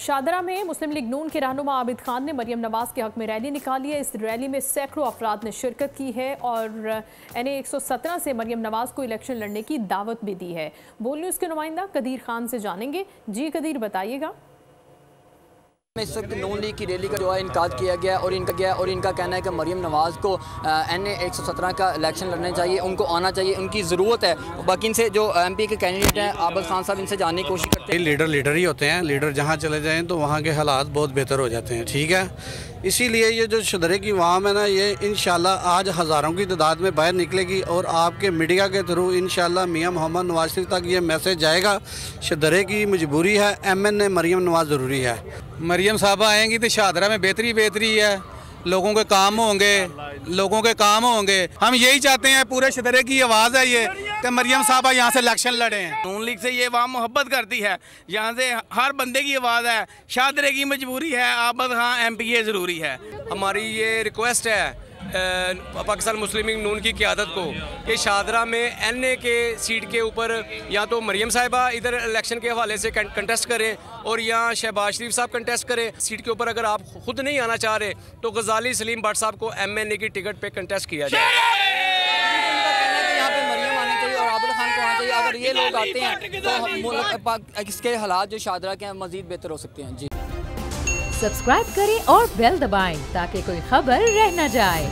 शादरा में मुस्लिम लीग नून के रहनुमा आबिद खान ने मरियम नवाज के हक में रैली निकाली है। इस रैली में सैकड़ों अफराद ने शिरकत की है और NA 117 से मरियम नवाज को इलेक्शन लड़ने की दावत भी दी है। बोल न्यूज़ के नुमाइंदा कदीर खान से जानेंगे। जी कदीर, बताइएगा। इस वक्त नून लीग की रैली का जो है इनकाद किया गया और इनका कहना है कि मरियम नवाज को NA 117 का इलेक्शन लड़ना चाहिए, उनको आना चाहिए, उनकी ज़रूरत है। बाकी इनसे जो MP के कैंडिडेट हैं आबिद खान साहब, इनसे जानने की कोशिश करते हैं। लीडर ही होते हैं, लीडर जहाँ चले जाएँ तो वहाँ के हालात बहुत बेहतर हो जाते हैं। ठीक है, इसीलिए ये जो शदरे की वाम है ना, ये इंशाल्लाह आज हज़ारों की तादाद में बाहर निकलेगी और आपके मीडिया के थ्रू इंशाल्लाह मियां मोहम्मद नवाज शरीफ तक ये मैसेज जाएगा। शदरे की मजबूरी है, MNA मरियम नवाज ज़रूरी है। मरियम साहबा आएंगी तो शादरा में बेहतरी है, लोगों के काम होंगे। हम यही चाहते हैं, पूरे शदरे की आवाज़ है ये कि मरियम साहबा यहाँ से इलेक्शन लड़े। नून लीग से ये वाम मोहब्बत करती है, यहाँ से हर बंदे की आवाज़ है। शादरे की मजबूरी है, आबिद खान MPA ज़रूरी है। हमारी ये रिक्वेस्ट है पाकिस्तान मुस्लिम लीग नून की क़यादत को कि शादरा में NA के सीट के ऊपर या तो मरियम साहिबा इधर इलेक्शन के हवाले से कंटेस्ट करें और या शहबाज शरीफ साहब कंटेस्ट करें। सीट के ऊपर अगर आप खुद नहीं आना चाह रहे तो गजाली सलीम भट्ट साहब को MNA की टिकट पे कंटेस्ट किया जाए। यहाँ पे मरियम आनी चाहिए और आबिद खान को आना चाहिए। अगर ये लोग आते हैं तो इसके हालात जो शादरा के हैं मजीद बेहतर हो सकते हैं। जी सब्सक्राइब करें और बेल दबाएं ताकि कोई खबर रह न जाए।